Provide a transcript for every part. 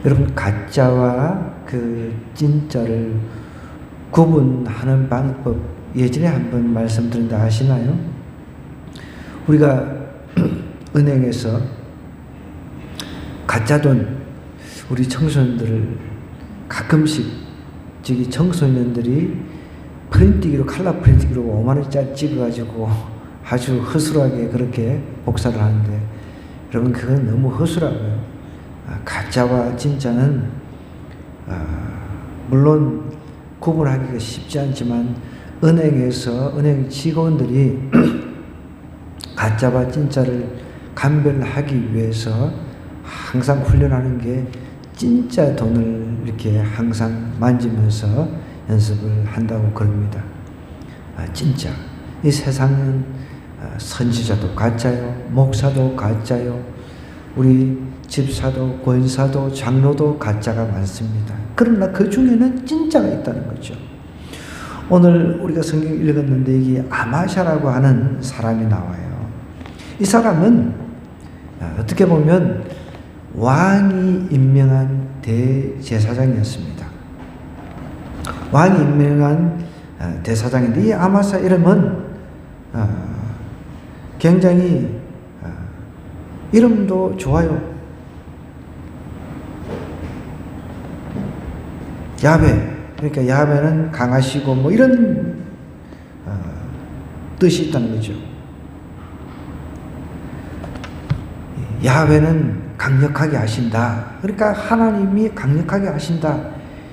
여러분, 가짜와 그 진짜를 구분하는 방법 예전에 한번 말씀드린다 아시나요? 우리가 은행에서 가짜 돈, 우리 청소년들을 가끔씩 저기 청소년들이 프린티기로, 칼라 프린티기로 5만원짜리 찍어가지고 아주 허술하게 그렇게 복사를 하는데, 여러분, 그건 너무 허술하고요. 가짜와 진짜는 물론 구분하기가 쉽지 않지만 은행에서 은행 직원들이 가짜와 진짜를 감별하기 위해서 항상 훈련하는 게 진짜 돈을 이렇게 항상 만지면서 연습을 한다고 그럽니다. 진짜. 이 세상은 선지자도 가짜요, 목사도 가짜요, 우리 집사도, 권사도, 장로도 가짜가 많습니다. 그러나 그 중에는 진짜가 있다는 거죠. 오늘 우리가 성경 읽었는데 여기 아마샤라고 하는 사람이 나와요. 이 사람은 어떻게 보면 왕이 임명한 대제사장이었습니다. 왕이 임명한 대사장인데, 이 아마샤 이름은 굉장히 이름도 좋아요. 야베, 그러니까 야베는 강하시고 뭐 이런 뜻이 있다는 거죠. 야베는 강력하게 하신다. 그러니까 하나님이 강력하게 하신다.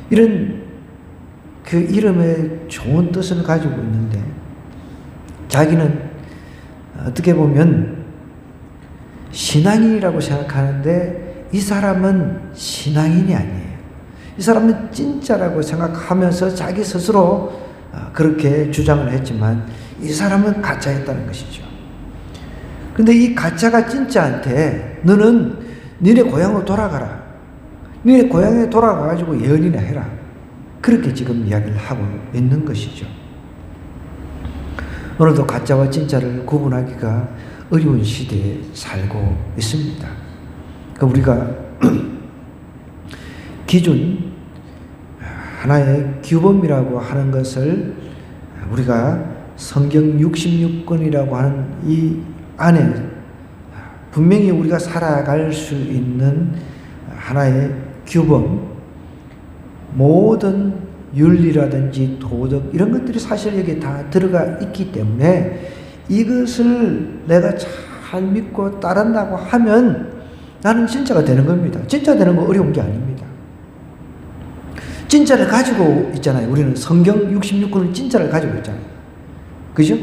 이런 그 이름의 좋은 뜻을 가지고 있는데, 자기는 어떻게 보면 신앙인이라고 생각하는데 이 사람은 신앙인이 아니에요. 이 사람은 진짜라고 생각하면서 자기 스스로 그렇게 주장을 했지만 이 사람은 가짜였다는 것이죠. 그런데 이 가짜가 진짜한테 너는 니네 고향으로 돌아가라. 니네 고향에 돌아가가지고 예언이나 해라. 그렇게 지금 이야기를 하고 있는 것이죠. 오늘도 가짜와 진짜를 구분하기가 어려운 시대에 살고 있습니다. 그러니까 우리가 기준, 하나의 규범이라고 하는 것을 우리가 성경 66권이라고 하는 이 안에 분명히 우리가 살아갈 수 있는 하나의 규범, 모든 윤리라든지 도덕 이런 것들이 사실 여기 다 들어가 있기 때문에 이것을 내가 잘 믿고 따른다고 하면 나는 진짜가 되는 겁니다. 진짜 되는 거 어려운 게 아닙니다. 진짜를 가지고 있잖아요. 우리는 성경 66권은 진짜를 가지고 있잖아요. 그죠?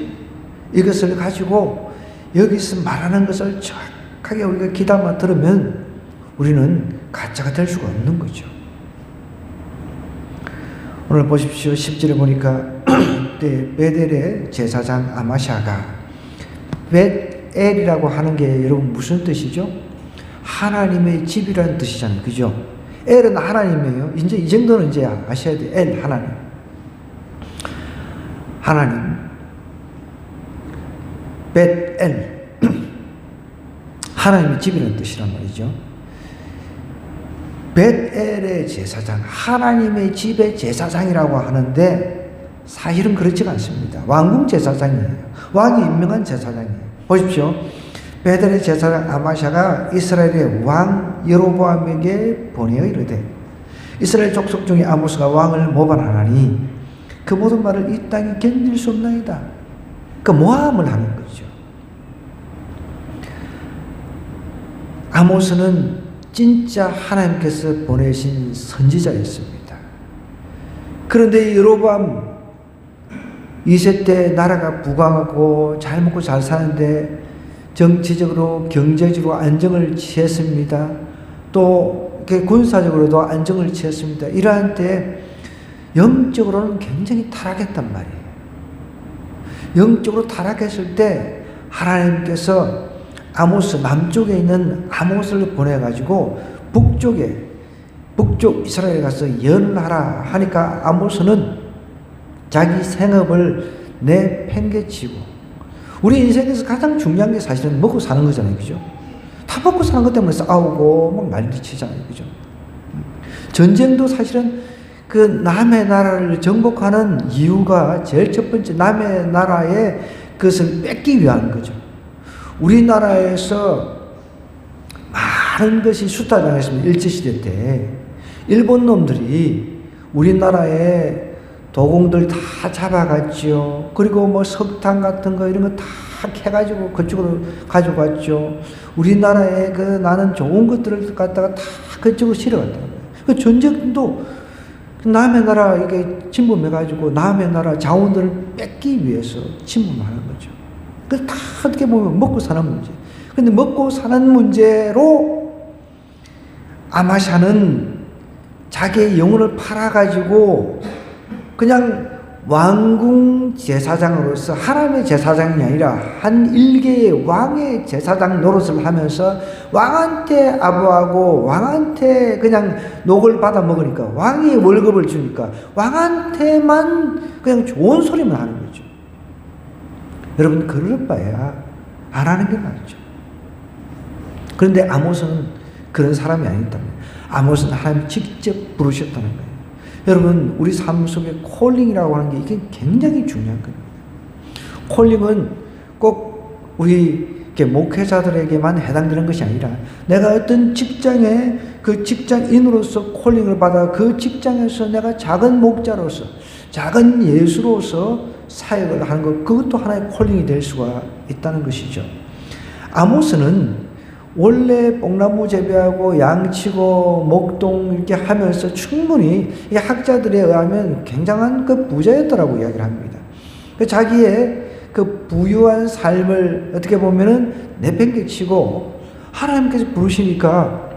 이것을 가지고 여기서 말하는 것을 정확하게 우리가 귀담아 들으면 우리는 가짜가 될 수가 없는 거죠. 오늘 보십시오. 10절에 보니까 베델의 제사장 아마샤가, 벳엘이라고 하는 게 여러분 무슨 뜻이죠? 하나님의 집이라는 뜻이잖아요. 그죠? 엘은 하나님이에요. 이제 이 정도는 이제 아셔야 돼요. 엘, 하나님. 하나님. 벳엘. 하나님의 집이라는 뜻이란 말이죠. 벳엘의 제사장, 하나님의 집의 제사장이라고 하는데 사실은 그렇지가 않습니다. 왕궁 제사장이에요. 왕이 임명한 제사장이에요. 보십시오. 벳엘의 제사장 아마샤가 이스라엘의 왕 여로보암에게 보내어 이르되, 이스라엘 족속 중에 아모스가 왕을 모반하나니 그 모든 말을 이 땅이 견딜 수 없나이다. 그 모함을 하는 거죠. 아모스는 진짜 하나님께서 보내신 선지자였습니다. 그런데 여로보암 2세 때 나라가 부강하고 잘 먹고 잘 사는데 정치적으로 경제적으로 안정을 취했습니다. 또 군사적으로도 안정을 취했습니다. 이러한 때 영적으로는 굉장히 타락했단 말이에요. 영적으로 타락했을 때 하나님께서 아모스, 남쪽에 있는 아모스를 보내가지고 북쪽 이스라엘에 가서 예언을 하라 하니까 아모스는 자기 생업을 내팽개치고, 우리 인생에서 가장 중요한 게 사실은 먹고 사는 거잖아요. 그죠? 다 먹고 사는 것 때문에 싸우고 막 난리치잖아요. 그죠? 전쟁도 사실은 그 남의 나라를 정복하는 이유가 제일 첫 번째 남의 나라의 그것을 뺏기 위한 거죠. 우리나라에서 많은 것이 수탈당했습니다. 일제시대 때. 일본 놈들이 우리나라에 도공들 다 잡아갔죠. 그리고 뭐 석탄 같은 거 이런 거 다 캐가지고 그쪽으로 가져갔죠. 우리나라에 그 나는 좋은 것들을 갖다가 다 그쪽으로 실어갔더라고요. 그 전쟁도 남의 나라 이게 침범해가지고 남의 나라 자원들을 뺏기 위해서 침범하는 거죠. 그 다 어떻게 보면 먹고 사는 문제. 근데 먹고 사는 문제로 아마샤는 자기의 영혼을 팔아가지고 그냥 왕궁 제사장으로서 하나님의 제사장이 아니라 한 일개의 왕의 제사장 노릇을 하면서 왕한테 아부하고 왕한테 그냥 녹을 받아 먹으니까 왕이 월급을 주니까 왕한테만 그냥 좋은 소리만 하는 거죠. 여러분 그럴 바에야 안 하는 게 낫죠. 그런데 아모스는 그런 사람이 아니다. 아모스는 하나님이 직접 부르셨다는 거예요. 여러분 우리 삶 속에 콜링이라고 하는 게 이게 굉장히 중요한 겁니다. 콜링은 꼭 우리 목회자들에게만 해당되는 것이 아니라 내가 어떤 직장에 그 직장인으로서 콜링을 받아 그 직장에서 내가 작은 목자로서 작은 예수로서 사역을 하는 것, 그것도 하나의 콜링이 될 수가 있다는 것이죠. 아모스는 원래 뽕나무 재배하고 양치고 목동 이렇게 하면서 충분히 이 학자들에 의하면 굉장한 그 부자였다라고 이야기를 합니다. 그 자기의 그 부유한 삶을 어떻게 보면은 내팽개치고 하나님께서 부르시니까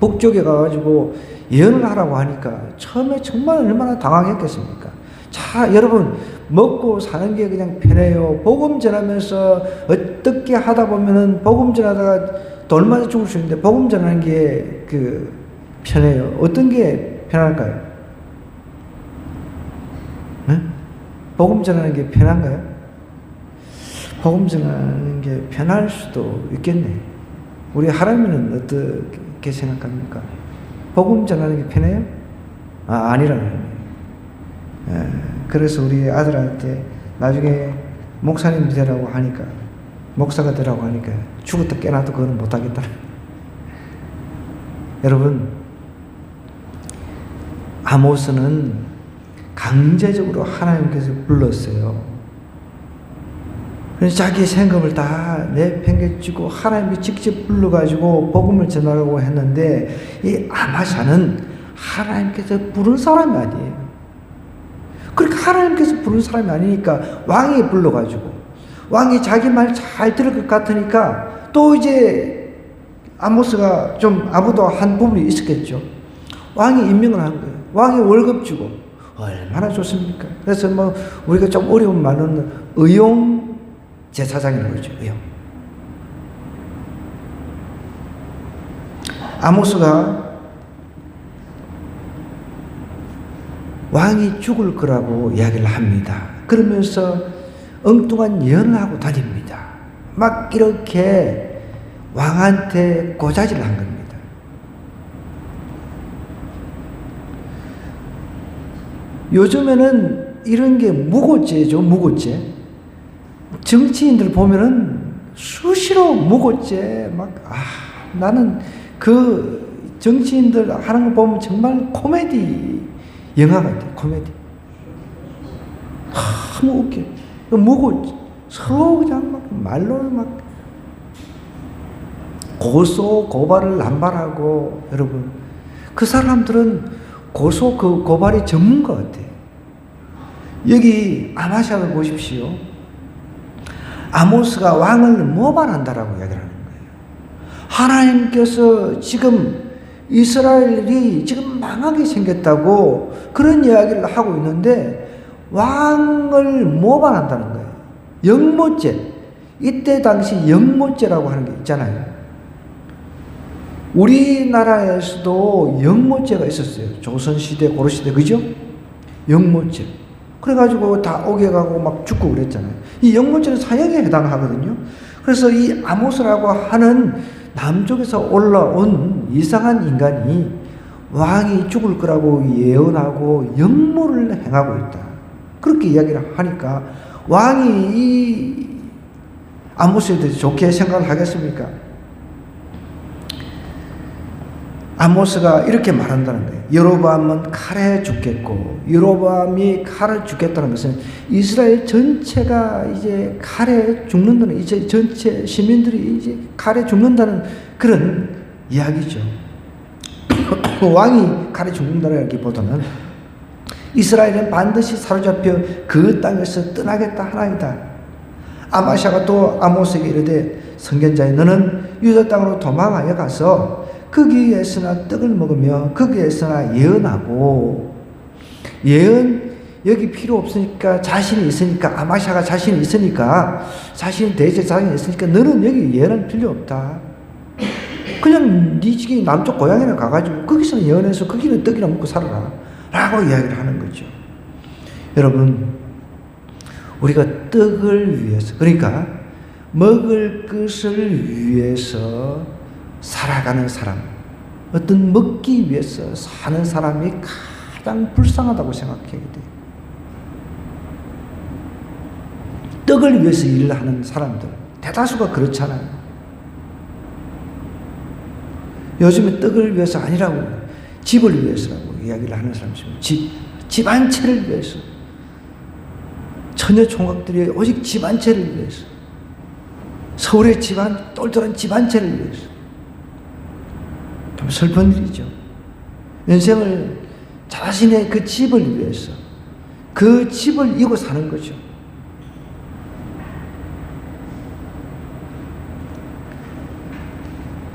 북쪽에 가가지고 예언을 하라고 하니까 처음에 정말 얼마나 당황했겠습니까? 자, 여러분 먹고 사는 게 그냥 편해요. 복음 전하면서 어떻게 하다 보면은 복음 전하다가 돌 맞아 죽을 수 있는데 복음 전하는 게 그 편해요. 어떤 게 편할까요? 네? 복음 전하는 게 편한가요? 복음 전하는 게 편할 수도 있겠네. 우리 하람이는 어떻게 생각합니까? 복음 전하는 게 편해요? 아니라는 거예요. 그래서 우리 아들한테 나중에 목사님 되라고 하니까, 목사가 되라고 하니까 죽었다 깨나도 그거는 못하겠다. 여러분, 아모스는 강제적으로 하나님께서 불렀어요. 그래서 자기의 생각을 다 내팽개치고 하나님이 직접 불러가지고 복음을 전하라고 했는데 이 아마샤는 하나님께서 부른 사람이 아니에요. 그러니까 하나님께서 부른 사람이 아니니까 왕이 불러가지고 왕이 자기 말 잘 들을 것 같으니까 또 이제 아모스가 좀 아부도한 부분이 있었겠죠. 왕이 임명을 한 거예요. 왕이 월급 주고 얼마나 좋습니까? 그래서 뭐 우리가 좀 어려운 말로는 의용 제사장이라고 그러죠. 의용. 아모스가 왕이 죽을 거라고 이야기를 합니다. 그러면서 엉뚱한 예언을 하고 다닙니다. 막 이렇게 왕한테 고자질을 한 겁니다. 요즘에는 이런 게 무고죄죠. 무고죄. 정치인들 보면은 수시로 무고죄 나는 그 정치인들 하는 거 보면 정말 코미디 영화 같아요. 코미디. 너무 웃겨. 무고죄. 서로 그냥 막 말로 막 고소 고발을 남발하고, 여러분 그 사람들은 고소 그 고발이 전문가 같아요. 여기 아마샤를 보십시오. 아모스가 왕을 모발한다라고 이야기를 하는 거예요. 하나님께서 지금 이스라엘이 지금 망하게 생겼다고 그런 이야기를 하고 있는데 왕을 모발한다는 거예요. 영모죄. 이때 당시 영모죄라고 하는 게 있잖아요. 우리나라에서도 영모죄가 있었어요. 조선시대, 고려시대, 그죠? 영모죄. 그래가지고 다 옥에가고 막 죽고 그랬잖아요. 이 영모죄는 사형에 해당하거든요. 그래서 이 아모스라고 하는 남쪽에서 올라온 이상한 인간이 왕이 죽을 거라고 예언하고 역모를 행하고 있다. 그렇게 이야기를 하니까 왕이 이 아모스에 대해서 좋게 생각을 하겠습니까? 아모스가 이렇게 말한다는 거예요. 여로보암은 칼에 죽겠고, 여로보암이 칼을 죽겠다는 것은 이스라엘 전체가 이제 칼에 죽는다는, 이제 전체 시민들이 이제 칼에 죽는다는 그런 이야기죠. 왕이 칼에 죽는다라기보다는 이스라엘은 반드시 사로잡혀 그 땅에서 떠나겠다 하나이다. 아마샤가 또 아모스에게 이르되 선견자여 너는 유다 땅으로 도망하여 가서 거기에서나 떡을 먹으며 거기에서나 예언하고, 예언 여기 필요 없으니까, 자신이 있으니까, 아마샤가 자신이 있으니까, 자신이 대제사장이 있으니까 너는 여기 예언할 필요 없다. 그냥 네 집이 남쪽 고향이나 가가지고 거기서 예언해서 거기는 떡이나 먹고 살아라 라고 이야기를 하는 거죠. 여러분, 우리가 떡을 위해서, 그러니까 먹을 것을 위해서 살아가는 사람, 어떤 먹기 위해서 사는 사람이 가장 불쌍하다고 생각해야 돼요. 떡을 위해서 일을 하는 사람들 대다수가 그렇잖아요. 요즘에 떡을 위해서 아니라고, 집을 위해서라고 이야기를 하는 사람이 있습니다. 집 한 채를 위해서, 처녀 총각들이 오직 집 한 채를 위해서, 서울의 똘똘한 집 한 채를 위해서. 좀 슬픈 일이죠. 인생을 자신의 그 집을 위해서, 그 집을 이고 사는 거죠.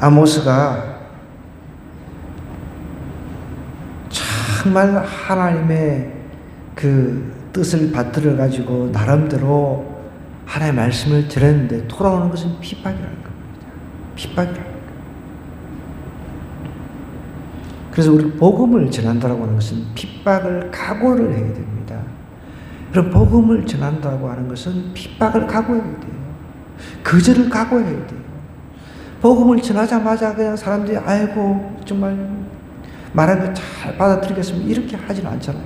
아모스가 정말 하나님의 그 뜻을 받들어 가지고 나름대로 하나님의 말씀을 들었는데 돌아오는 것은 핍박이라는 겁니다. 핍박이라는 겁니다. 그래서 우리 복음을 전한다고 하는 것은 핍박을 각오를 해야 됩니다. 그럼 복음을 전한다고 하는 것은 핍박을 각오해야 돼요. 거절을 각오해야 돼요. 복음을 전하자마자 그냥 사람들이 아이고 정말 말하는 거 잘 받아들이겠습니다 이렇게 하지는 않잖아요.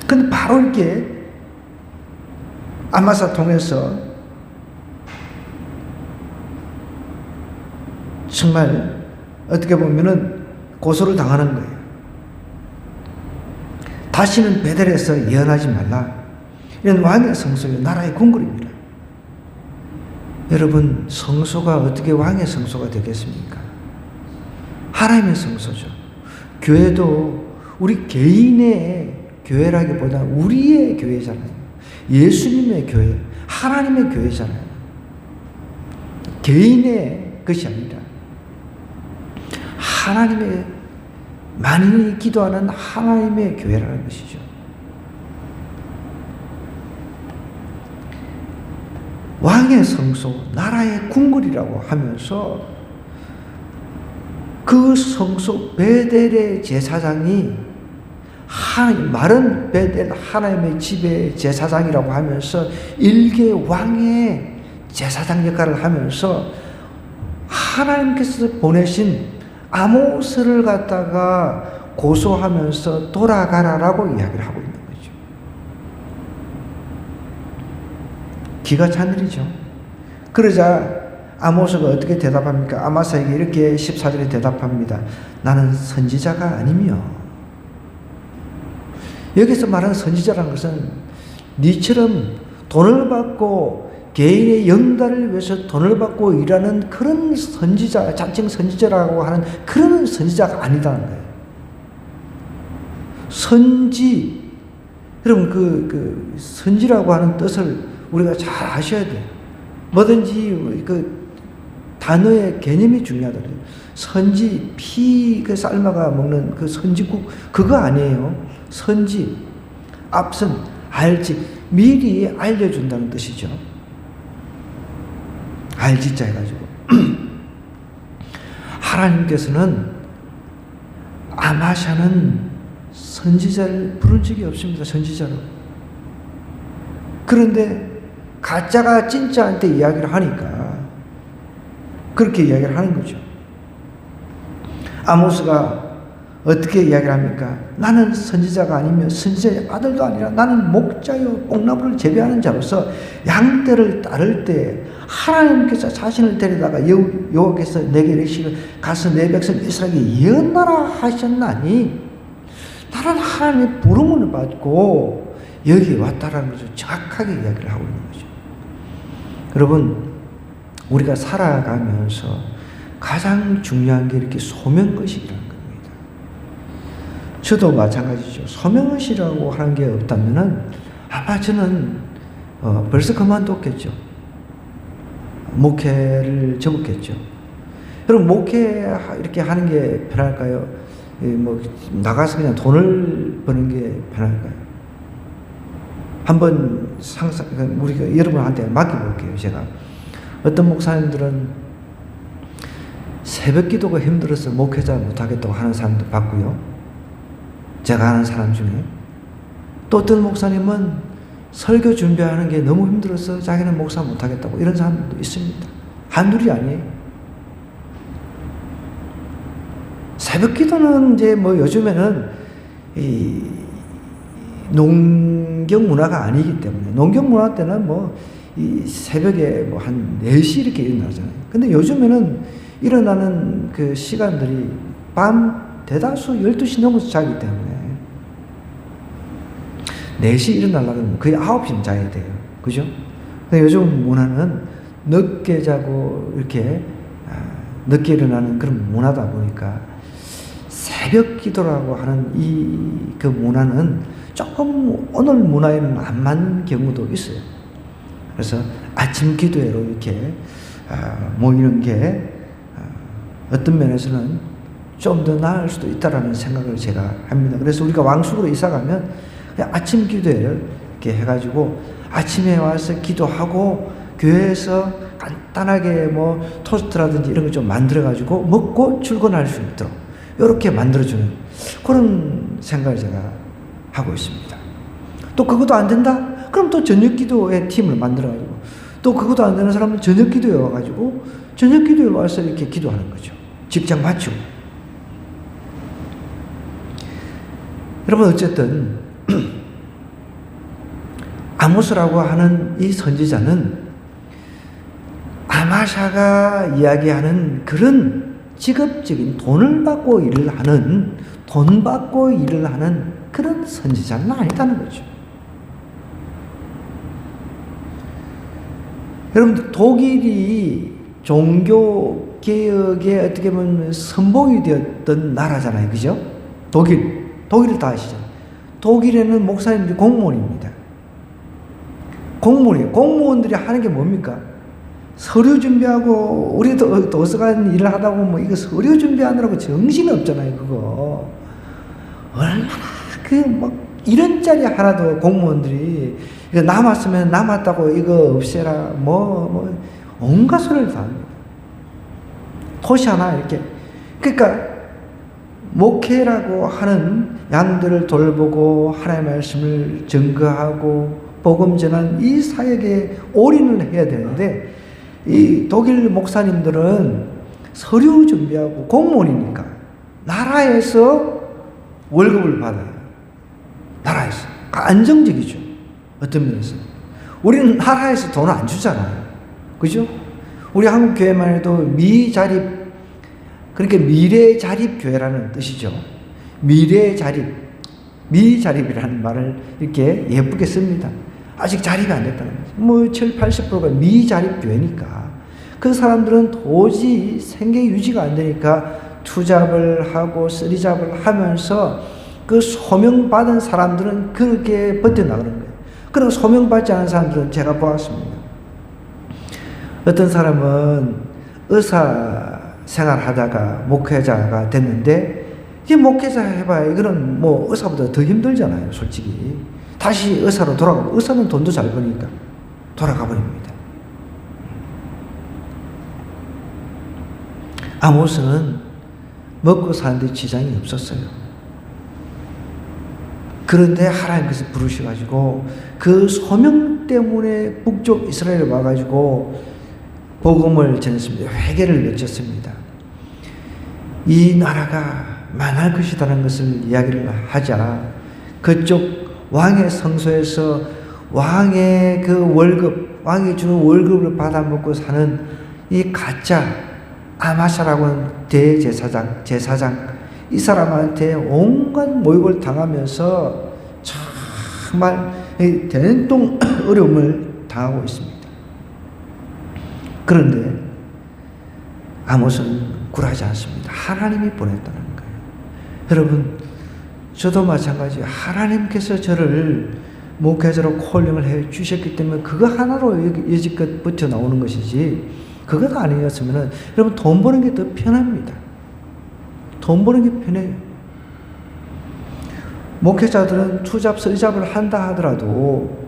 근데 바로 이렇게 아마사 통해서 정말 어떻게 보면은 고소를 당하는 거예요. 다시는 베델에서 예언하지 말라. 이런 왕의 성소요, 나라의 궁궐입니다. 여러분, 성소가 어떻게 왕의 성소가 되겠습니까? 하나님의 성소죠. 교회도 우리 개인의 교회라기보다 우리의 교회잖아요. 예수님의 교회, 하나님의 교회잖아요. 개인의 것이 아니라 하나님의, 만인이 기도하는 하나님의 교회라는 것이죠. 왕의 성소, 나라의 궁궐이라고 하면서 그 성소 베델의 제사장이 마른 베델 하나님의 집의 제사장이라고 하면서 일개 왕의 제사장 역할을 하면서 하나님께서 보내신 아모스를 갖다가 고소하면서 돌아가라라고 이야기를 하고 있는 거죠. 기가 찬 일이죠. 그러자 아모스가 어떻게 대답합니까? 아마사에게 이렇게 14절에 대답합니다. 나는 선지자가 아니며. 여기서 말하는 선지자라는 것은 니처럼 돈을 받고 개인의 영달을 위해서 돈을 받고 일하는 그런 선지자, 자칭 선지자라고 하는 그런 선지자가 아니다는 거예요. 선지, 여러분 그 선지라고 하는 뜻을 우리가 잘 아셔야 돼요. 뭐든지 그 단어의 개념이 중요하더라고요. 선지, 피 삶아가 먹는 그 선지국, 그거 아니에요. 선지, 앞선, 알지, 미리 알려준다는 뜻이죠. 알지자 해가지고. 하나님께서는 아마샤는 선지자를 부른 적이 없습니다. 선지자로. 그런데 가짜가 진짜한테 이야기를 하니까 그렇게 이야기를 하는 거죠. 아모스가 어떻게 이야기를 합니까? 나는 선지자가 아니며 선지자의 아들도 아니라 나는 목자요 뽕나무를 재배하는 자로서 양떼를 따를 때 하나님께서 자신을 데려다가 여호와께서 내게 이르시기를 가서 내 백성 이스라엘에게 예언하라 하셨나니 나는 하나님의 부름을 받고 여기에 왔다라는 것을 정확하게 이야기를 하고 있는 거죠. 여러분, 우리가 살아가면서 가장 중요한 게 이렇게 소명의식이라는 겁니다. 저도 마찬가지죠. 소명의식이라고 하는 게 없다면은 아마 저는 벌써 그만뒀겠죠. 목회를 접었겠죠. 여러분, 목회 이렇게 하는 게 편할까요? 뭐 나가서 그냥 돈을 버는 게 편할까요? 한번 우리가 여러분한테 맡겨볼게요. 제가 어떤 목사님들은 새벽 기도가 힘들어서 목회자 못하겠다고 하는 사람도 봤고요. 제가 아는 사람 중에 또 어떤 목사님은 설교 준비하는 게 너무 힘들어서 자기는 목사 못하겠다고 이런 사람도 있습니다. 한둘이 아니에요. 새벽 기도는 이제 뭐 요즘에는 이 농경 문화가 아니기 때문에, 농경 문화 때는 뭐 이 새벽에 뭐 한 4시 이렇게 일어나잖아요. 근데 요즘에는 일어나는 그 시간들이 밤 대다수 12시 넘어서 자기 때문에 4시 일어나려고 하면 거의 9시면 자야 돼요. 그죠? 근데 요즘 문화는 늦게 자고 이렇게 늦게 일어나는 그런 문화다 보니까 새벽 기도라고 하는 그 문화는 조금 오늘 문화에는 안 맞는 경우도 있어요. 그래서 아침 기도회로 이렇게 모이는 게 어떤 면에서는 좀 더 나을 수도 있다라는 생각을 제가 합니다. 그래서 우리가 왕숙으로 이사 가면 아침 기도회를 이렇게 해가지고 아침에 와서 기도하고 교회에서 간단하게 뭐 토스트라든지 이런 거 좀 만들어가지고 먹고 출근할 수 있도록 이렇게 만들어주는 그런 생각을 제가 하고 있습니다. 또 그것도 안 된다? 그럼 또 저녁 기도회 팀을 만들어가지고 또 그것도 안 되는 사람은 저녁 기도회 와가지고 저녁 기도회 와서 이렇게 기도하는 거죠. 직장 마치고. 여러분, 어쨌든 아모스라고 하는 이 선지자는 아마샤가 이야기하는 그런 직업적인 돈 받고 일을 하는 그런 선지자는 아니다는 거죠. 여러분들, 독일이 종교 개혁에 어떻게 보면 선봉이 되었던 나라잖아요. 그죠? 독일을 다 아시잖아요. 독일에는 목사님들이 공무원입니다. 공무원들이 하는 게 뭡니까? 서류 준비하고, 우리도 도서관 일을 하다 보면 이거 서류 준비하느라고 정신이 없잖아요, 그거. 얼마나, 이런 짜리 하나도 공무원들이, 이거 남았으면 남았다고 이거 없애라, 온갖 소리를 다 합니다. 토시 하나, 이렇게. 그러니까, 목회라고 하는 양들을 돌보고, 하나님의 말씀을 증거하고, 복음 전한 이 사역에 올인을 해야 되는데, 이 독일 목사님들은 서류 준비하고 공무원이니까 나라에서 월급을 받아요. 나라에서. 안정적이죠. 어떤 면에서. 우리는 나라에서 돈을 안 주잖아요. 그죠? 우리 한국 교회만 해도 미자립, 그러니까 미래자립교회라는 뜻이죠. 미자립이라는 말을 이렇게 예쁘게 씁니다. 아직 자립이 안 됐다는 거죠. 7, 80%가 미자립교회니까 그 사람들은 도저히 생계 유지가 안 되니까 투잡을 하고 쓰리잡을 하면서 그 소명받은 사람들은 그렇게 버텨나가는 거예요. 그리고 소명받지 않은 사람들은 제가 보았습니다. 어떤 사람은 의사 생활하다가 목회자가 됐는데, 이 목회자 해봐야 이거는 의사보다 더 힘들잖아요, 솔직히. 다시 의사로 돌아가고, 의사는 돈도 잘 버니까 돌아가 버립니다. 아모스는 먹고 사는데 지장이 없었어요. 그런데 하나님께서 부르셔가지고 그 소명 때문에 북쪽 이스라엘에 와가지고 복음을 전했습니다. 회개를 외쳤습니다. 이 나라가 만날 것이라는 것을 이야기를 하자 그쪽 왕의 성소에서 왕의 그 월급, 왕이 주는 월급을 받아먹고 사는 이 가짜 아마샤라고 하는 제사장 이 사람한테 온갖 모욕을 당하면서 정말 된통 어려움을 당하고 있습니다. 그런데 아모스는 굴하지 않습니다. 하나님이 보냈다는 거예요. 여러분, 저도 마찬가지예요. 하나님께서 저를 목회자로 콜링을 해 주셨기 때문에 그거 하나로 여지껏 버텨 나오는 것이지, 그거가 아니었으면 여러분 돈 버는 게 더 편합니다. 돈 버는 게 편해요. 목회자들은 투잡, 쓰잡을 한다 하더라도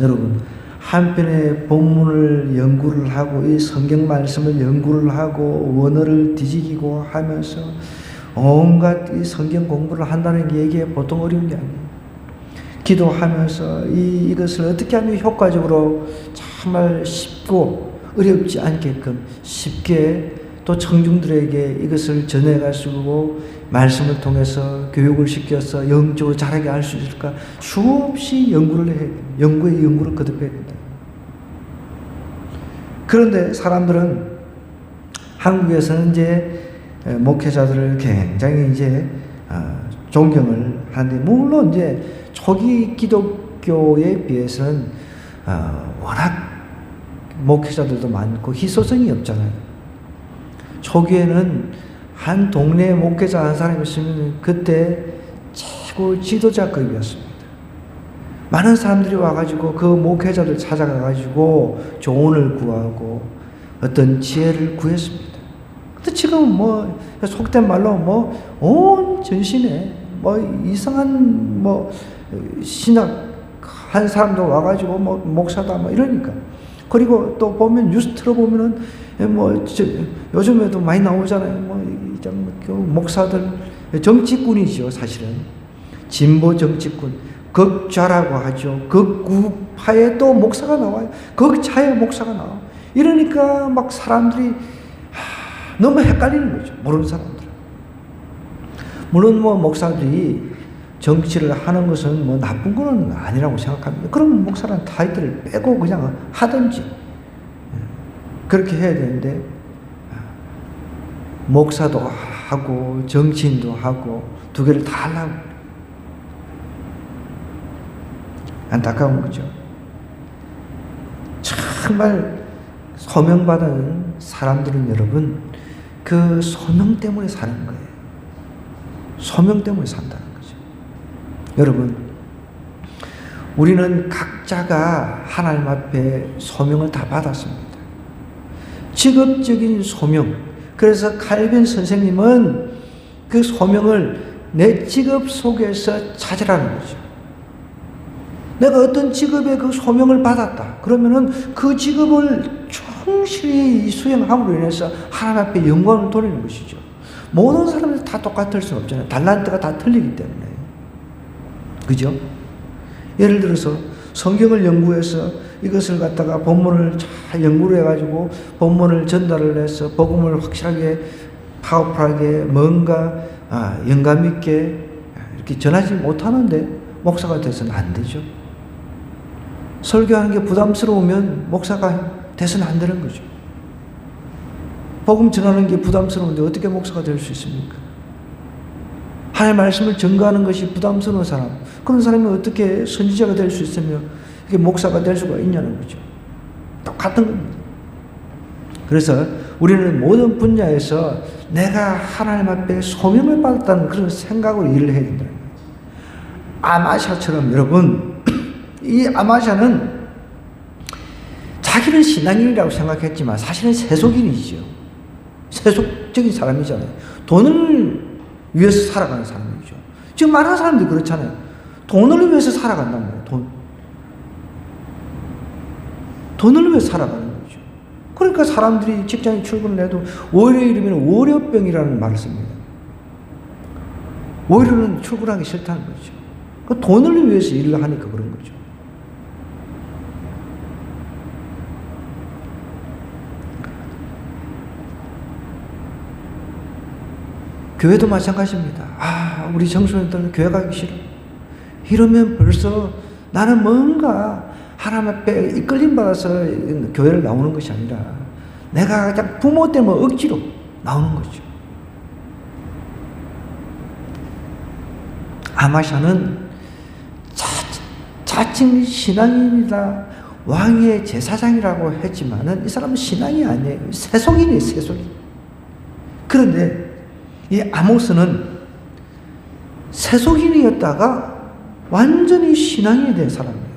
여러분 한편의 본문을 연구를 하고 이 성경 말씀을 연구를 하고 원어를 뒤지기고 하면서 온갖 이 성경 공부를 한다는 게 이게 보통 어려운 게 아니에요. 기도하면서 이것을 어떻게 하면 효과적으로 정말 쉽고 어렵지 않게끔 쉽게 또 청중들에게 이것을 전해갈 수 있고 말씀을 통해서 교육을 시켜서 영적으로 자라게 할 수 있을까 수없이 연구를 해야 돼요. 연구를 거듭해야 된다. 그런데 사람들은 한국에서는 이제 목회자들을 굉장히 이제 존경을 하는데, 물론 이제 초기 기독교에 비해서는 워낙 목회자들도 많고 희소성이 없잖아요. 초기에는 한 동네에 목회자 한 사람이 있으면 그때 최고 지도자급이었습니다. 많은 사람들이 와가지고 그 목회자들 찾아가가지고 조언을 구하고 어떤 지혜를 구했습니다. 근데 지금 뭐 속된 말로 뭐 온 전신에 뭐 이상한 뭐 신학 한 사람도 와가지고 뭐 목사다 뭐 이러니까. 그리고 또 보면 뉴스 틀어보면은 뭐 요즘에도 많이 나오잖아요. 뭐 목사들 정치꾼이죠. 사실은 진보 정치꾼, 극좌라고 하죠. 극우파에 또 목사가 나와요. 극좌에 목사가 나와. 이러니까 막 사람들이 너무 헷갈리는 거죠. 모르는 사람들. 물론 뭐 목사들이 정치를 하는 것은 뭐 나쁜 건 아니라고 생각합니다. 그럼 목사라는 타이틀을 빼고 그냥 하든지 그렇게 해야 되는데, 목사도 하고 정치인도 하고 두 개를 다 하려고. 안타까운 거죠. 정말 소명받은 사람들은 여러분 그 소명 때문에 사는 거예요. 소명 때문에 산다는 거죠. 여러분, 우리는 각자가 하나님 앞에 소명을 다 받았습니다. 직업적인 소명. 그래서 칼빈 선생님은 그 소명을 내 직업 속에서 찾으라는 거죠. 내가 어떤 직업에 그 소명을 받았다. 그러면은 그 직업을 충실히 수행함으로 인해서 하나님 앞에 영광을 돌리는 것이죠. 모든 사람들이 다 똑같을 수는 없잖아요. 달란트가 다 틀리기 때문에. 그죠? 예를 들어서 성경을 연구해서 이것을 갖다가 본문을 잘 연구를 해가지고 본문을 전달을 해서 복음을 확실하게 파워풀하게 뭔가 영감 있게 이렇게 전하지 못하는데 목사가 돼서는 안 되죠. 설교하는 게 부담스러우면 목사가 돼서는 안 되는 거죠. 복음 전하는 게 부담스러운데 어떻게 목사가 될 수 있습니까? 하나님의 말씀을 전가하는 것이 부담스러운 사람, 그런 사람이 어떻게 선지자가 될 수 있으며 이게 목사가 될 수가 있냐는 거죠. 똑같은 겁니다. 그래서 우리는 모든 분야에서 내가 하나님 앞에 소명을 받았다는 그런 생각으로 일을 해야 된다는 거예요. 아마샤처럼 여러분, 이 아마샤는 자기는 신앙인이라고 생각했지만 사실은 세속인이죠. 세속적인 사람이잖아요. 돈을 위해서 살아가는 사람이죠. 지금 많은 사람들이 그렇잖아요. 돈을 위해서 살아간단 말이에요. 돈을 위해서 살아가는 거죠. 그러니까 사람들이 직장에 출근을 해도 월요일이면 월요병이라는 말을 씁니다. 월요일은 출근하기 싫다는 거죠. 그 돈을 위해서 일을 하니까 그런 거죠. 교회도 마찬가지입니다. 우리 청소년들 교회 가기 싫어. 이러면 벌써 나는 뭔가 하나님 앞에 이끌림 받아서 교회를 나오는 것이 아니라 내가 그냥 부모 때문에 억지로 나오는 거죠. 아마샤는 자칭 신앙인이다, 왕의 제사장이라고 했지만은 이 사람은 신앙이 아니에요. 세속인이에요, 세속인. 그런데 이 아모스는 세속인이었다가 완전히 신앙인이 된 사람이에요.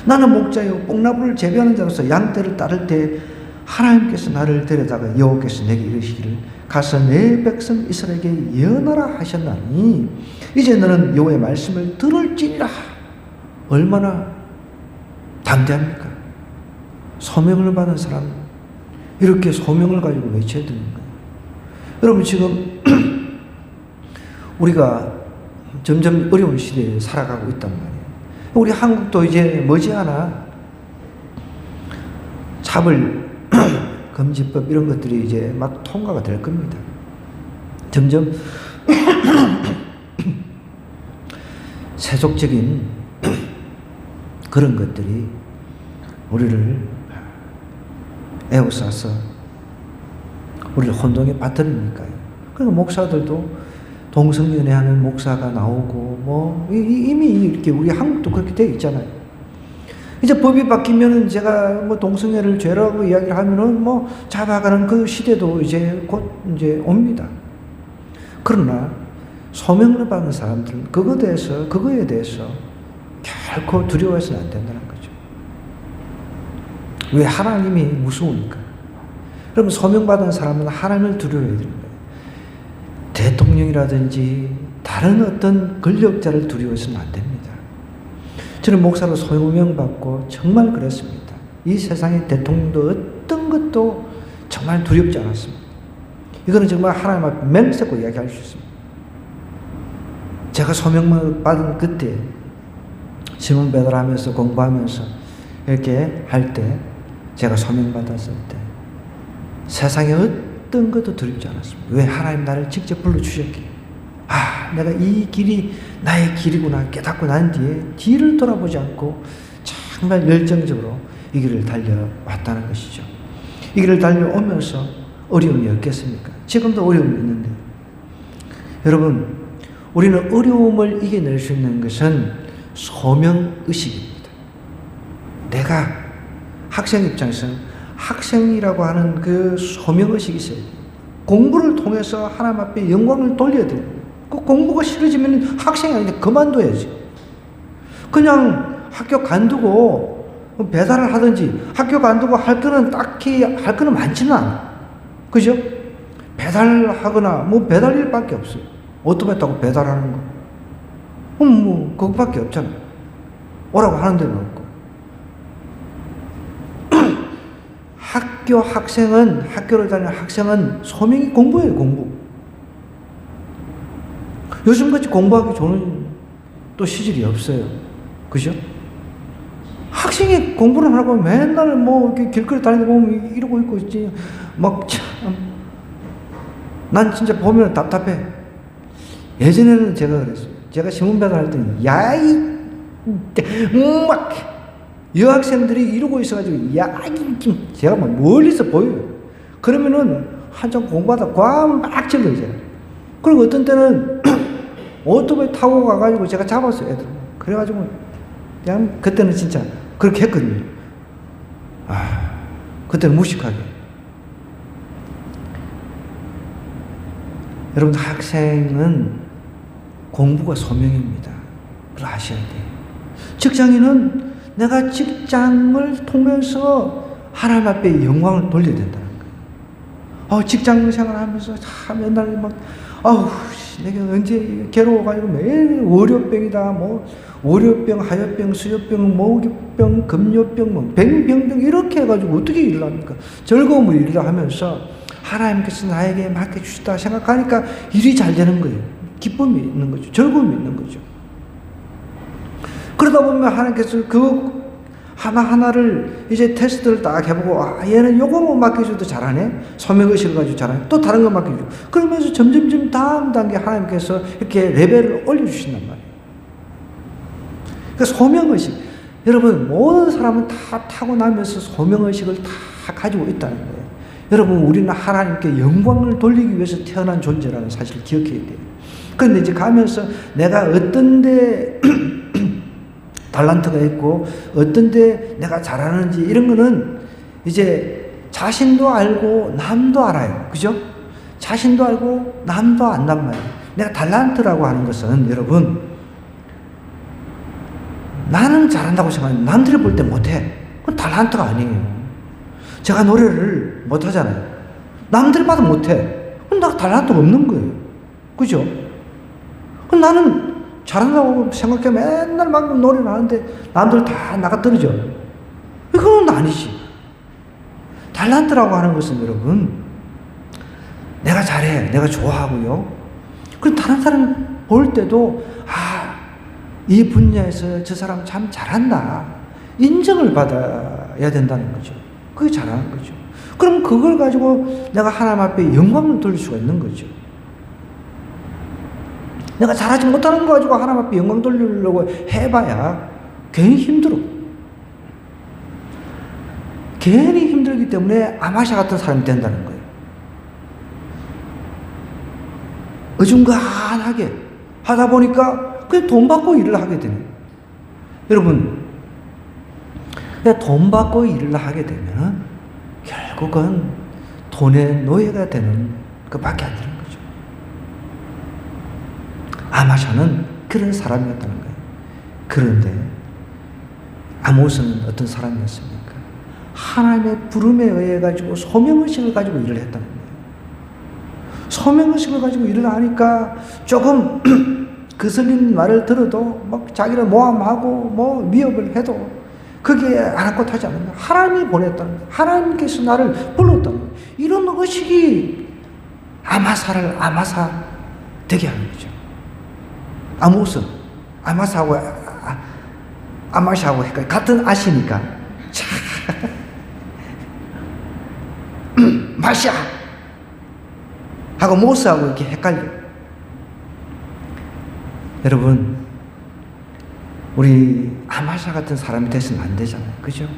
나는 목자요, 뽕나무를 재배하는 자로서 양떼를 따를 때 하나님께서 나를 데려다가 여호와께서 내게 이르시기를 가서 내 백성 이스라엘에게 예언하라 하셨나니 이제 너는 여호와의 말씀을 들을지니라. 얼마나 담대합니까? 소명을 받은 사람, 이렇게 소명을 가지고 외쳐야 되는 거예요. 여러분, 지금 우리가 점점 어려운 시대에 살아가고 있단 말이에요. 우리 한국도 이제 머지않아 차별 금지법 이런 것들이 이제 막 통과가 될 겁니다. 점점 세속적인 그런 것들이 우리를 에워싸서 우리를 혼동에 빠뜨리니까요. 그러니까 목사들도 동성연애하는 목사가 나오고 뭐 이미 이렇게 우리 한국도 그렇게 되어 있잖아요. 이제 법이 바뀌면은 제가 뭐 동성애를 죄라고 이야기를 하면은 뭐 잡아가는 그 시대도 이제 곧 이제 옵니다. 그러나 소명을 받는 사람들은 그거에 대해서 결코 두려워해서는 안 된다는 거죠. 왜? 하나님이 무서우니까. 그러면 소명받은 사람은 하나님을 두려워해야 되는 거예요. 대통령이라든지 다른 어떤 권력자를 두려워해서는 안 됩니다. 저는 목사로 소명받고 정말 그랬습니다. 이 세상의 대통령도 어떤 것도 정말 두렵지 않았습니다. 이거는 정말 하나님 앞에 맹세코 이야기할 수 있습니다. 제가 소명받은 그때 신문 배달하면서 공부하면서 이렇게 할 때 제가 소명받았을 때 세상에 어떤 것도 두렵지 않았습니다. 왜? 하나님 나를 직접 불러주셨기에. 내가 이 길이 나의 길이구나 깨닫고 난 뒤에 뒤를 돌아보지 않고 정말 열정적으로 이 길을 달려왔다는 것이죠. 이 길을 달려오면서 어려움이 없겠습니까? 지금도 어려움이 있는데 여러분, 우리는 어려움을 이겨낼 수 있는 것은 소명의식입니다. 내가 학생 입장에서는 학생이라고 하는 그 소명의식이 있어요. 공부를 통해서 하나님 앞에 영광을 돌려야 돼요. 그 공부가 싫어지면 학생이 아닌데 그만둬야지. 그냥 학교 간두고 배달을 하든지 학교 간두고 할 거는 딱히 할 거는 많지는 않아. 그죠? 배달하거나 뭐 배달일밖에 없어요. 오토바이 타고 배달하는 거. 뭐 그것밖에 없잖아. 오라고 하는 데는 없고. 학교를 다니는 학생은 소명이 공부예요, 공부. 요즘같이 공부하기 좋은 또 시절이 없어요. 그죠? 학생이 공부를 하고 맨날 뭐 길거리 다니다 보면 이러고 있고 있지. 막 참. 난 진짜 보면 답답해. 예전에는 제가 그랬어요. 제가 신문 배달할 때는 막 여학생들이 이러고 있어가지고 제가 막 멀리서 보여요. 그러면은 한참 공부하다 막 질러요, 제가. 그리고 어떤 때는 오토바이 타고 가가지고 제가 잡았어요, 애들. 그래가지고 그냥 그때는 진짜 그렇게 했거든요. 그때는 무식하게. 여러분, 학생은 공부가 소명입니다. 그걸 아셔야 돼요. 직장인은 내가 직장을 통해서 하나님 앞에 영광을 돌려야 된다는 거예요. 직장 생활 하면서 맨날 막, 내가 언제 괴로워가지고 매일 월요병이다, 뭐, 월요병, 하여병, 수요병, 목요병, 금요병, 뭐, 병, 이렇게 해가지고 어떻게 일을 합니까? 즐거움을 일을 하면서 하나님께서 나에게 맡겨주셨다 생각하니까 일이 잘 되는 거예요. 기쁨이 있는 거죠. 즐거움이 있는 거죠. 그러다 보면 하나님께서 그 하나하나를 이제 테스트를 딱 해보고, 얘는 요거만 맡겨줘도 잘하네? 소명의식을 가지고 잘하네? 또 다른 거 맡겨주고. 그러면서 점점점 다음 단계 하나님께서 이렇게 레벨을 올려주신단 말이에요. 그러니까 소명의식. 여러분, 모든 사람은 다 타고나면서 소명의식을 다 가지고 있다는 거예요. 여러분, 우리는 하나님께 영광을 돌리기 위해서 태어난 존재라는 사실을 기억해야 돼요. 그런데 이제 가면서 내가 어떤 데 달란트가 있고 어떤 데 내가 잘하는지 이런 거는 이제 자신도 알고 남도 알아요. 그죠? 자신도 알고 남도 안단 말이에요. 내가 달란트라고 하는 것은 여러분, 나는 잘한다고 생각하는데 남들이 볼 때 못해. 그건 달란트가 아니에요. 제가 노래를 못하잖아요. 남들이 봐도 못해. 그럼 나 달란트가 없는 거예요. 그죠? 그럼 나는 잘한다고 생각해 맨날 막 노래를 하는데 남들 다 나가 떨어져. 그건 아니지. 달란트라고 하는 것은 여러분, 내가 잘해, 내가 좋아하고요. 그럼 다른 사람이 볼 때도 이 분야에서 저 사람 참 잘한다, 인정을 받아야 된다는 거죠. 그게 잘하는 거죠. 그럼 그걸 가지고 내가 하나님 앞에 영광을 돌릴 수가 있는 거죠. 내가 잘하지 못하는 거 가지고 하나님 앞에 영광 돌리려고 해봐야 괜히 힘들어. 괜히 힘들기 때문에 아마샤 같은 사람이 된다는 거예요. 어중간하게 하다 보니까 그냥 돈 받고 일을 하게 되네. 여러분, 돈 받고 일을 하게 되면 결국은 돈의 노예가 되는 것밖에 안 되는 거죠. 아마샤는 그런 사람이었다는 거예요. 그런데 아모스는 어떤 사람이었습니까? 하나님의 부름에 의해 가지고 소명의식을 가지고 일을 했다는 거예요. 소명의식을 가지고 일을 하니까 조금 거슬리는 말을 들어도 막 자기를 모함하고 뭐 위협을 해도 그게 아랑곳하지 않는 거예요. 하나님이 보냈다는 거예요. 하나님께서 나를 불렀다는 거예요. 이런 의식이 아마사를 아마사 되게 하는 거죠. 아모스, 아마사하고 아마샤하고 헷갈려. 같은 아시니까 마샤 하고 모스하고 이렇게 헷갈려. 여러분, 우리 아마샤 같은 사람이 되서는 안 되잖아요. 그죠?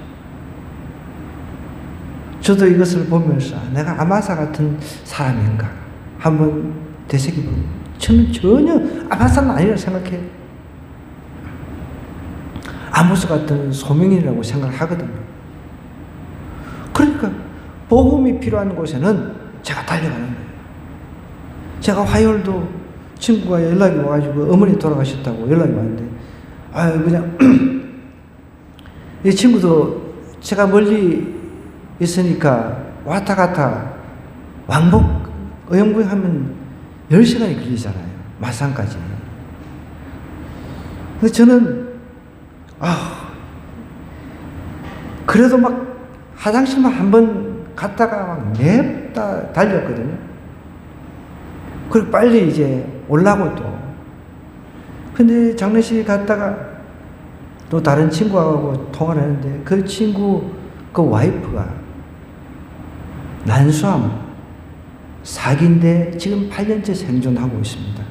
저도 이것을 보면서 내가 아마샤 같은 사람인가 한번 되새겨보고, 저는 전혀 아마샤는 아니라고 생각해요. 아모스 같은 소명인이라고 생각을 하거든요. 그러니까 복음이 필요한 곳에는 제가 달려가는 거예요. 제가 화요일도 친구가 연락이 와가지고 어머니 돌아가셨다고 연락이 왔는데, 그냥 이 친구도 제가 멀리 있으니까 왔다 갔다 왕복 의용구하면 10시간이 걸리잖아요. 마산까지. 근데 저는 그래도 막 화장실만 한번 갔다가 막 냅다 달렸거든요. 그리고 빨리 이제 올라고 또. 근데 장례식 갔다가 또 다른 친구하고 통화를 했는데 그 친구 그 와이프가 난수암 사기인데 지금 8년째 생존하고 있습니다.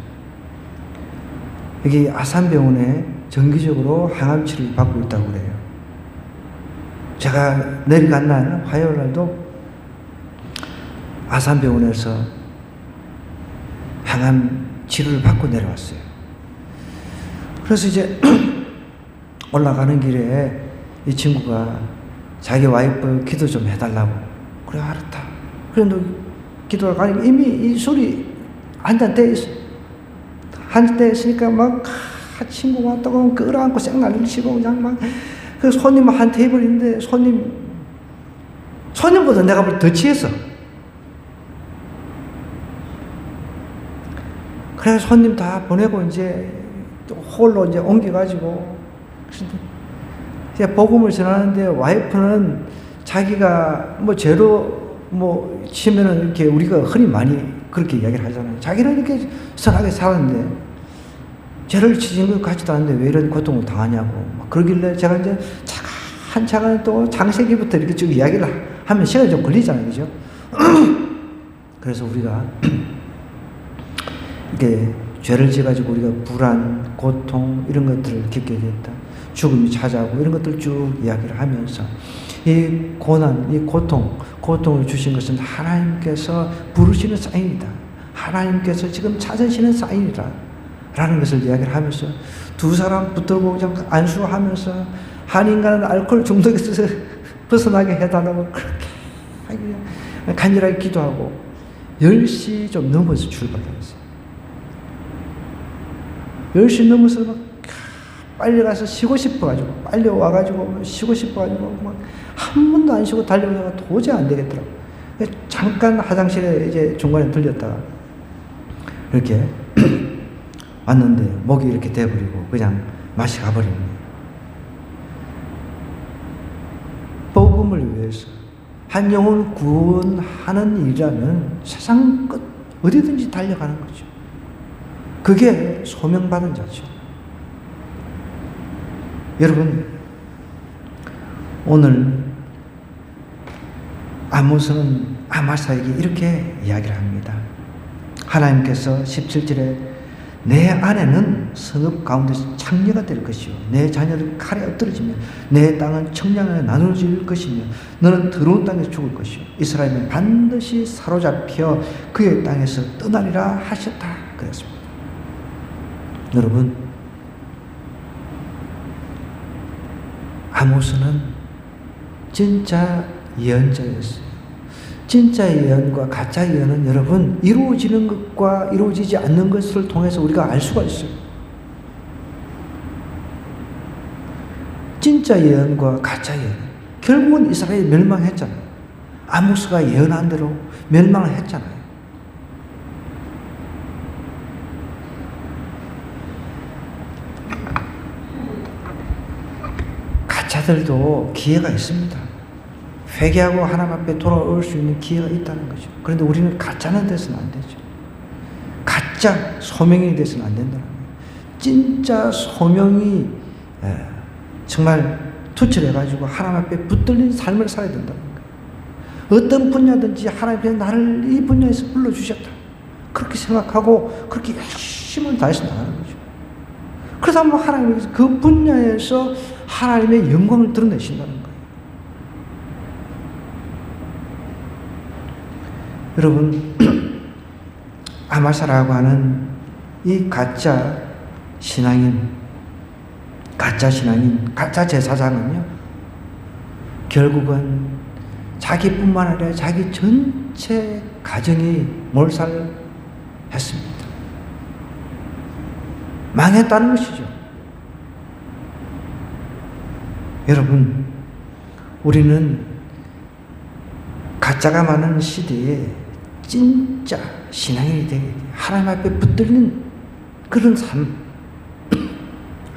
여기 아산병원에 정기적으로 항암 치료를 받고 있다고 그래요. 제가 내려간 날 화요일 날도 아산병원에서 항암 치료를 받고 내려왔어요. 그래서 이제 올라가는 길에 이 친구가 자기 와이프 기도 좀 해달라고. 그래, 알았다. 그래, 너 기도를 가니까 이미 이 술이 한 잔 돼 있어. 한 잔 돼 있으니까 막 친구가 왔다고 끌어안고 쌩난리를 치고 그냥 막. 그 손님 한 테이블인데 손님보다 내가 더 취했어. 그래서 손님 다 보내고 이제 홀로 이제 옮겨가지고 이제 복음을 전하는데 와이프는 자기가 뭐 죄로 뭐 치면은 이렇게 우리가 흔히 많이 그렇게 이야기를 하잖아요. 자기는 이렇게 선하게 살았는데 죄를 지은 것 같지도 않은데 왜 이런 고통을 당하냐고 막 그러길래 제가 이제 차근차근 또 창세기부터 이렇게 쭉 이야기를 하면 시간이 좀 걸리잖아요. 그죠? 그래서 우리가 이게 죄를 지어가지고 우리가 불안, 고통 이런 것들을 겪게 됐다. 죽음이 찾아오고 이런 것들 쭉 이야기를 하면서 이 고난, 이 고통을 주신 것은 하나님께서 부르시는 사인이다. 하나님께서 지금 찾으시는 사인이다. 라는 것을 이야기를 하면서 두 사람 붙들고 그냥 안수하면서 한 인간은 알코올 중독에서 벗어나게 해달라고 그렇게 간절하게 기도하고 10시 좀 넘어서 출발했어요. 10시 넘어서 막 빨리 가서 쉬고 싶어가지고 빨리 와가지고 쉬고 싶어가지고 막 한 번도 안 쉬고 달려오다가 도저히 안 되겠더라고. 잠깐 화장실에 이제 중간에 들렸다가 이렇게 왔는데 목이 이렇게 돼버리고 그냥 맛이 가버리는 거예요. 복음을 위해서 한 영혼을 구원하는 일이라면 세상 끝 어디든지 달려가는 거죠. 그게 소명받은 자죠. 여러분, 오늘 아모스는 아마사에게 이렇게 이야기를 합니다. 하나님께서 17절에 내 아내는 성읍 가운데서 창녀가 될 것이요 내 자녀들 칼에 엎드러지며 내 땅은 청량하게 나누어질 것이며 너는 더러운 땅에서 죽을 것이요 이스라엘은 반드시 사로잡혀 그의 땅에서 떠나리라 하셨다 그랬습니다. 여러분, 아모스는 진짜 예언자였어요. 진짜 예언과 가짜 예언은 여러분 이루어지는 것과 이루어지지 않는 것을 통해서 우리가 알 수가 있어요. 진짜 예언과 가짜 예언, 결국은 이스라엘이 멸망했잖아요. 아모스가 예언한 대로 멸망을 했잖아요. 가짜들도 기회가 있습니다. 회개하고 하나님 앞에 돌아올 수 있는 기회가 있다는 거죠. 그런데 우리는 가짜는 돼서는 안 되죠. 가짜 소명이 돼서는 안 된다는 거예요. 진짜 소명이 정말 투철해가지고 하나님 앞에 붙들린 삶을 살아야 된다는 거예요. 어떤 분야든지 하나님께서 나를 이 분야에서 불러주셨다. 그렇게 생각하고 그렇게 열심히 다해서 나가는 거죠. 그래서 한번 하나님께서 그 분야에서 하나님의 영광을 드러내신다는 거예요. 여러분, 아마사라고 하는 이 가짜 신앙인, 가짜 제사장은요, 결국은 자기뿐만 아니라 자기 전체 가정이 몰살했습니다. 망했다는 것이죠. 여러분, 우리는 가짜가 많은 시대에 진짜 신앙인이 되게 돼요. 하나님 앞에 붙들린 그런 삶,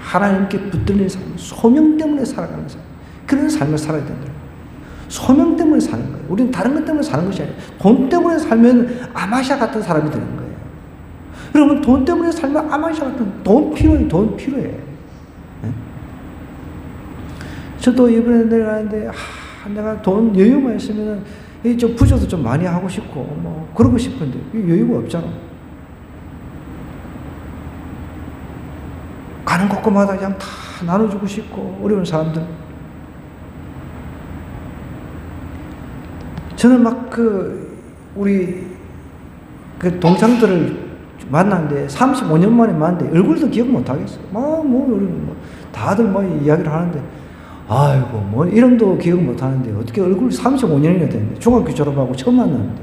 하나님께 붙들린 삶, 소명 때문에 살아가는 삶, 그런 삶을 살아야 된다. 소명 때문에 사는 거예요. 우리는 다른 것 때문에 사는 것이 아니에요. 돈 때문에 살면 아마샤 같은 사람이 되는 거예요. 여러분, 돈 때문에 살면 아마샤 같은, 돈 필요해. 네? 저도 이번에 내려가는데 내가 돈 여유만 있으면 좀 부조도 좀 많이 하고 싶고 뭐 그러고 싶은데 여유가 없잖아. 가는 곳곳마다 그냥 다 나눠주고 싶고 어려운 사람들. 저는 막 우리 동창들을 만났는데 35년 만에 만났는데 얼굴도 기억 못 하겠어요. 다들 이야기를 하는데 아이고 이름도 기억 못 하는데 어떻게 얼굴 35년이나 됐는데 중학교 졸업하고 처음 만났는데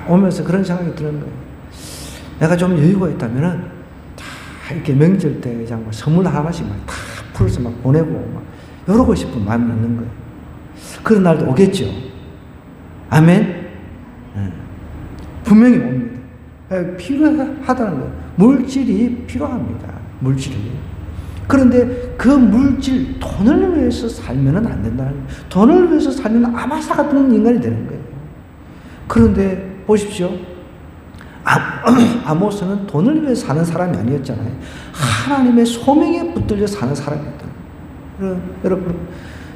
오면서 그런 생각이 드는 거예요. 내가 좀 여유가 있다면은 다 이렇게 명절 때 그냥 선물 하나씩 다 풀어서 보내고 이러고 싶은 마음이 있는 거예요. 그런 날도 오겠죠. 아멘. 분명히 옵니다. 필요하다는 거예요. 물질이 필요합니다. 물질이. 그런데 그 물질, 돈을 위해서 살면 안 된다는 거예요. 돈을 위해서 살면 아마사 같은 인간이 되는 거예요. 그런데 보십시오. 아모스는 돈을 위해서 사는 사람이 아니었잖아요. 하나님의 소명에 붙들려 사는 사람이었다. 여러분,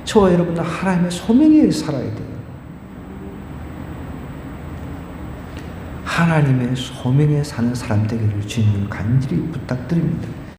저와 여러분은 하나님의 소명에 살아야 돼요. 하나님의 소명에 사는 사람 되기를 주님을 간절히 부탁드립니다.